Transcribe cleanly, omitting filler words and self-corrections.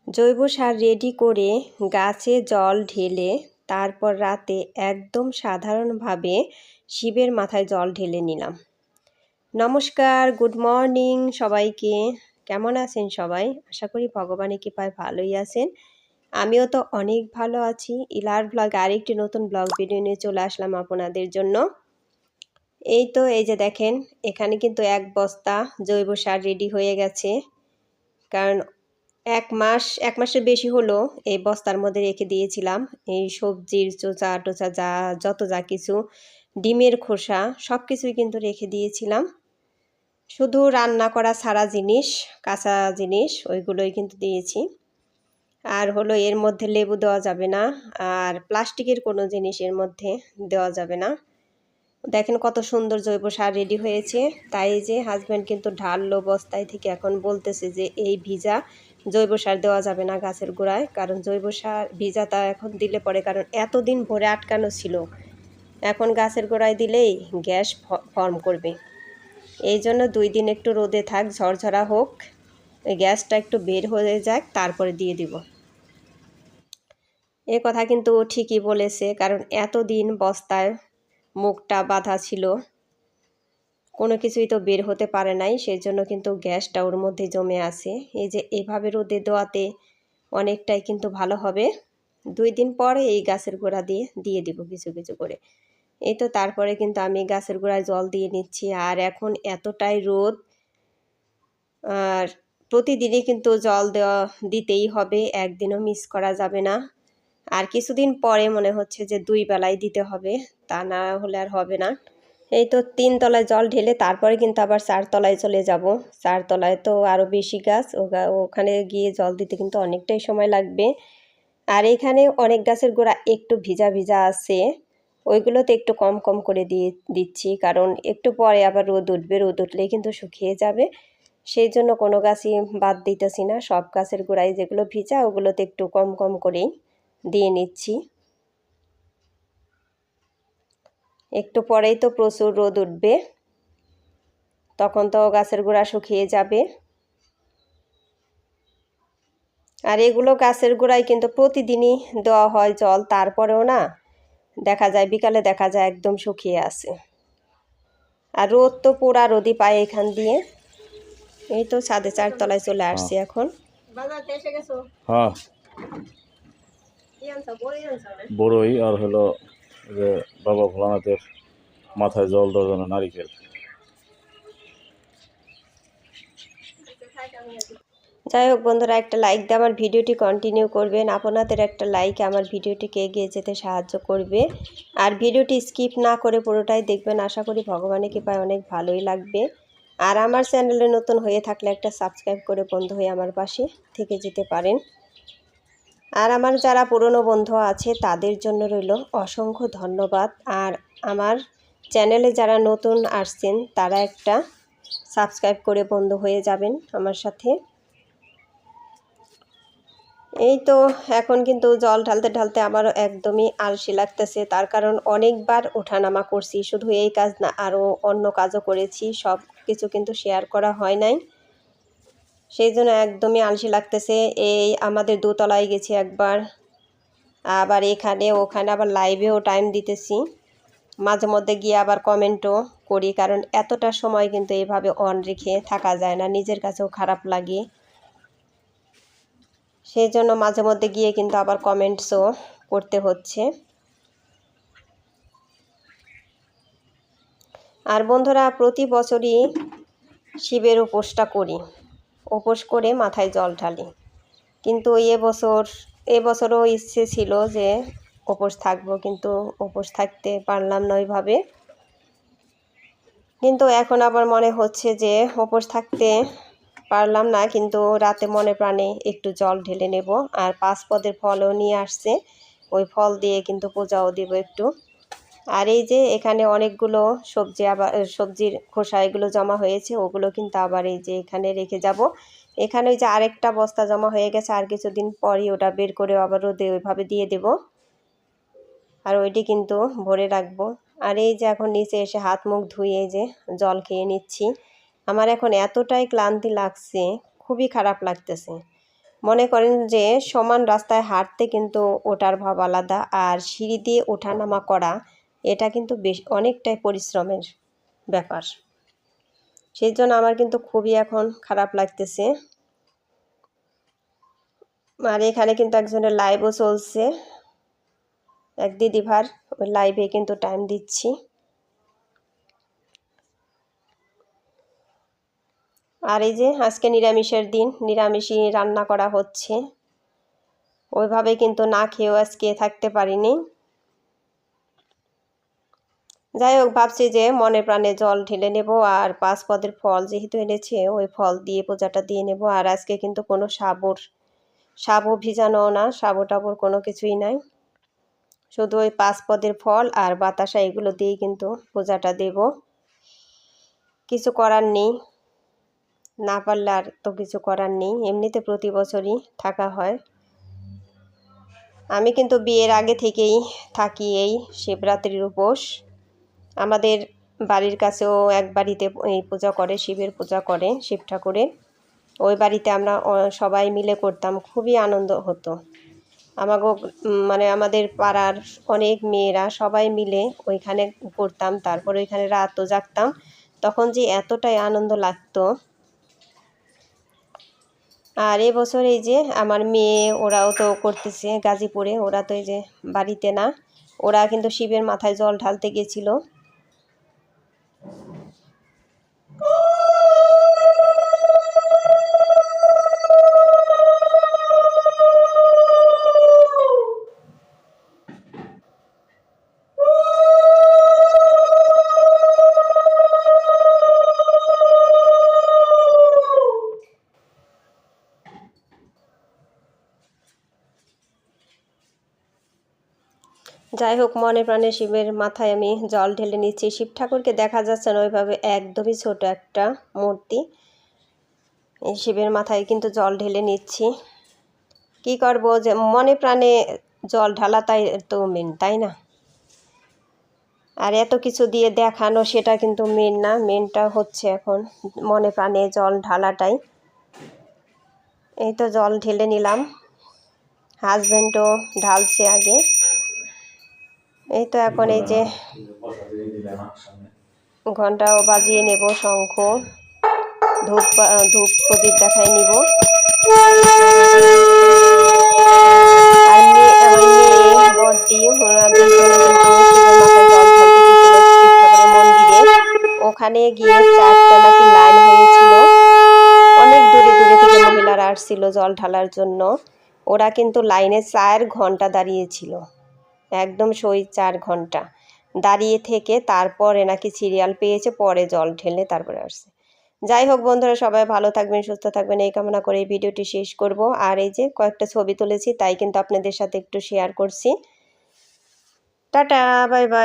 জৈব সার রেডি করে গাছে জল ঢেলে তারপর রাতে একদম সাধারণভাবে শিবের মাথায় জল ঢেলে নিলাম। নমস্কার, গুড মর্নিং সবাইকে। কেমন আছেন সবাই? আশা করি ভগবানের কৃপায় ভালোই আছেন। আমিও তো অনেক ভালো আছি। ইলার ব্লগ আরেকটি নতুন ব্লগ ভিডিও নিয়ে চলে আসলাম আপনাদের জন্য। এই যে দেখেন, এখানে কিন্তু 1 বস্তা জৈব সার রেডি হয়ে গেছে। কারণ এক মাসের বেশি হলো এই বস্তার মধ্যে রেখে দিয়েছিলাম। এই সবজির চোচা টোচা যা কিছু, ডিমের খোসা সব কিছুই কিন্তু রেখে দিয়েছিলাম। শুধু রান্না করা ছাড়া জিনিস, কাঁচা জিনিস ওইগুলোই কিন্তু দিয়েছি। আর হলো এর মধ্যে লেবু দেওয়া যাবে না, আর প্লাস্টিকের কোনো জিনিস এর মধ্যে দেওয়া যাবে না। দেখেন কত সুন্দর জৈব সার রেডি হয়েছে। তাই যে হাজব্যান্ড কিন্তু ঢাললো বস্তায় থেকে, এখন বলতেছে যে এই ভিজা জৈব সার দেওয়া যাবে না গাছের গোড়ায়, কারণ জৈব সার ভিজাটা এখন দিলে পরে, কারণ এতদিন ভরে আটকানো ছিল, এখন গাছের গোড়ায় দিলেই গ্যাস ফর্ম করবে। এই জন্য 2 দিন একটু রোদে থাক, ঝরঝরা হোক, ওই গ্যাসটা একটু বের হয়ে যাক, তারপরে দিয়ে দিব। এ কথা কিন্তু ঠিকই বলেছে, কারণ এতদিন বস্তায় মুখটা বাঁধা ছিল, কোনো কিছুই তো বের হতে পারে নাই, সেই জন্য কিন্তু গ্যাসটা ওর মধ্যে জমে আছে। এই যে এভাবে রোদে দেওয়াতে অনেকটাই কিন্তু ভালো হবে। 2 দিন পরে এই গাছের গোড়া দিয়ে দিব কিছু কিছু করে। এই তো তারপরে কিন্তু আমি গাছের গোড়ায় জল দিয়ে নিচ্ছি। আর এখন এতটাই রোদ, আর প্রতিদিনই কিন্তু জল দিতেই হবে, একদিনও মিস করা যাবে না। আর কিছুদিন পরে মনে হচ্ছে যে 2 বেলায় দিতে হবে, তা না হলে আর হবে না। এই তো 3 তলায় জল ঢেলে তারপরে কিন্তু আবার 4 তলায় চলে যাব। 4 তলায় তো আরও বেশি গাছ, ওখানে গিয়ে জল দিতে কিন্তু অনেকটাই সময় লাগবে। আর এখানে অনেক গাছের গোড়া একটু ভিজা ভিজা আছে, ওইগুলোতে একটু কম কম করে দিচ্ছি, কারণ একটু পরে আবার রোদ উঠবে, রোদ উঠলেই কিন্তু শুকিয়ে যাবে। সেই জন্য কোনো গাছই বাদ দিতেছি না, সব গাছের গোড়ায় যেগুলো ভিজা ওগুলোতে একটু কম কম করেই দিয়ে নিচ্ছি। একটু পরেই তো প্রচুর রোদ উঠবে, তখন তো গাছের গোড়া শুকিয়ে যাবে। আর এগুলো গাছের গোড়ায় কিন্তু প্রতিদিনই দেওয়া হয় জল, তারপরেও না দেখা যায় বিকালে দেখা যায় একদম শুকিয়ে আছে। আর রোদ তো পুরা রোদই পায় এখান দিয়ে। এই তো 4.5 তলায় চলে আসছি এখন। হ্যাঁ, বড়ই আর হলো যে বাবা ভোলানাথের মাথায় জল দেওয়ার জন্য নারিকেল। যাই হোক বন্ধুরা, একটা লাইক দিয়ে আমার ভিডিওটি কন্টিনিউ করবেন। আপনাদের একটা লাইক আমার ভিডিওটিকে এগিয়ে যেতে সাহায্য করবে। আর ভিডিওটি স্কিপ না করে পুরোটাই দেখবেন, আশা করি ভগবানের কৃপায় অনেক ভালোই লাগবে। আর আমার চ্যানেলে নতুন হয়ে থাকলে একটা সাবস্ক্রাইব করে বন্ধু হয়ে আমার পাশে থেকে যেতে পারেন। আর আমার যারা পুরনো বন্ধু আছে তাদের জন্য রইল অসংখ্য ধন্যবাদ। আর আমার চ্যানেলে যারা নতুন আসছেন তারা একটা সাবস্ক্রাইব করে বন্ধু হয়ে যাবেন আমার সাথে। এই তো এখন কিন্তু জল ঢালতে ঢালতে আমারও একদমই আলসি লাগতেছে, তার কারণ অনেকবার ওঠানামা করছি, শুধু এই কাজ না আরও অন্য কাজও করেছি, সব কিছু কিন্তু শেয়ার করা হয় নাই, সেই জন্য একদমই আলসি লাগতেছে। এই আমাদের 2 তলায় গেছি একবার, আবার এখানে ওখানে, আবার লাইভেও টাইম দিতেছি, মাঝে মধ্যে গিয়ে আবার কমেন্টও করি, কারণ এতটা সময় কিন্তু এইভাবে অন রেখে থাকা যায় না, নিজের কাছেও খারাপ লাগে। সেই জন্য মাঝে মধ্যে গিয়ে কিন্তু আবার কমেন্টসও করতে হচ্ছে। আর বন্ধুরা, প্রতি বছরই শিবের উপোসটা করি, উপোস করে মাথায় জল ঢালি, কিন্তু এবছরও ইচ্ছে ছিল যে উপোস থাকবো, কিন্তু উপোস থাকতে পারলাম না ওইভাবে। কিন্তু এখন আবার মনে হচ্ছে যে উপোস থাকতে পারলাম না, কিন্তু রাতে মনে প্রাণে একটু জল ঢেলে নেব। আর 5 পদের ফলও নিয়ে আসছে, ওই ফল দিয়ে কিন্তু পূজাও দেব একটু। আর এই যে এখানে অনেকগুলো সবজির খোসা এগুলো জমা হয়েছে, ওগুলো কিন্তু আবার এই যে এখানে রেখে যাব। এখানে ওই যে আরেকটা বস্তা জমা হয়ে গেছে, আর কিছুদিন পরই ওটা বের করে আবার রোদে ওইভাবে দিয়ে দেব, আর ওইটি কিন্তু ভরে রাখবো। আর এই যে এখন নিচে এসে হাত মুখ ধুয়ে যে জল খেয়ে নিচ্ছি। আমার এখন এতটাই ক্লান্তি লাগছে, খুবই খারাপ লাগতেছে, মনে করেন যে সমান রাস্তায় হাঁটতে কিন্তু ওটার ভাব আলাদা, আর সিঁড়ি দিয়ে ওঠানামা করা এটা কিন্তু বেশ অনেকটাই পরিশ্রমের ব্যাপার। সেই জন্য আমার কিন্তু খুবই এখন খারাপ লাগতেছে। আর এখানে কিন্তু একজনের লাইভও চলছে, এক দিদিভার, ওই লাইভে কিন্তু টাইম দিচ্ছি। আর এই যে আজকে নিরামিষের দিন, নিরামিষই রান্না করা হচ্ছে। ওইভাবে কিন্তু না খেয়েও আজকে থাকতে পারিনি। যাই হোক, ভাবছি যে মনে প্রাণে জল ঢেলে নেব, আর 5 পদের ফল যেহেতু এনেছে ওই ফল দিয়ে পূজাটা দিয়ে নেব। আর আজকে কিন্তু কোনো সাবু ভিজানো না, সাবু টাবুর কোনো কিছুই নাই, শুধু ওই 5 পদের ফল আর বাতাসা এগুলো দিয়ে কিন্তু পূজাটা দেব। কিছু করার নেই, না পারলে আর তো কিছু করার নেই, এমনিতে প্রতি বছরই থাকা হয়। আমি কিন্তু বিয়ের আগে থেকেই থাকি এই শিবরাত্রির উপোস। আমাদের বাড়ির কাছেও এক বাড়িতে এই পূজা করে, শিবের পূজা করে, শিব ঠাকুরের। ওই বাড়িতে আমরা সবাই মিলে করতাম, খুবই আনন্দ হতো। মানে আমাদের পাড়ার অনেক মেয়েরা সবাই মিলে ওইখানে করতাম, তারপর ওইখানে রাতও জাগতাম। তখন যে এতটাই আনন্দ লাগতো। আর এবছর এই যে আমার মেয়ে, ওরাও তো করতেছে গাজীপুরে, ওরা তো এই যে বাড়িতে না, ওরা কিন্তু শিবের মাথায় জল ঢালতে গেছিল। যাই হোক, মনে প্রাণে শিবের মাথায় আমি জল ঢেলে নিচ্ছি। শিব ঠাকুরকে দেখা যাচ্ছে না ওইভাবে, একদমই ছোট একটা মূর্তি। এই শিবের মাথায় কিন্তু জল ঢেলে নিচ্ছি। কি করব, যে মনে প্রাণে জল ঢালা তাই তো মেন, তাই না? আর এত কিছু দিয়ে দেখানো সেটা কিন্তু মেন না, মেনটা হচ্ছে এখন মনে প্রাণে জল ঢালাটাই। এই তো জল ঢেলে নিলাম, হাজব্যান্ডও ঢালছে আগে। এই তো এখন এই যে ঘন্টাও বাজিয়ে নেব, শঙ্খ, ধূপ প্রদীপ দেখাই নিব। আর আমার মেয়ে বড়দি, ওরা দুজনে কিন্তু শিবের মাথায় জল ঢালতে গেছিল শিব ঠাকুরের মন্দিরে। ওখানে গিয়ে 4টা নাকি লাইন হয়েছিল, অনেক দূরে দূরে থেকে মহিলারা আসছিল জল ঢালার জন্য। ওরা কিন্তু লাইনে 4 ঘন্টা দাঁড়িয়েছিল, একদম সই 4 ঘন্টা দাঁড়িয়ে থেকে তারপরে নাকি সিরিয়াল পেয়েছে, পরে জল ঢেলে তারপরে আসছে। যাই হোক বন্ধুরা, সবাই ভালো থাকবেন, সুস্থ থাকবেন, এই কামনা করে এই ভিডিওটি শেষ করব। আর এই যে কয়েকটা ছবি তুলেছি, তাই কিন্তু আপনাদের সাথে একটু শেয়ার করছি। Tata, bye bye.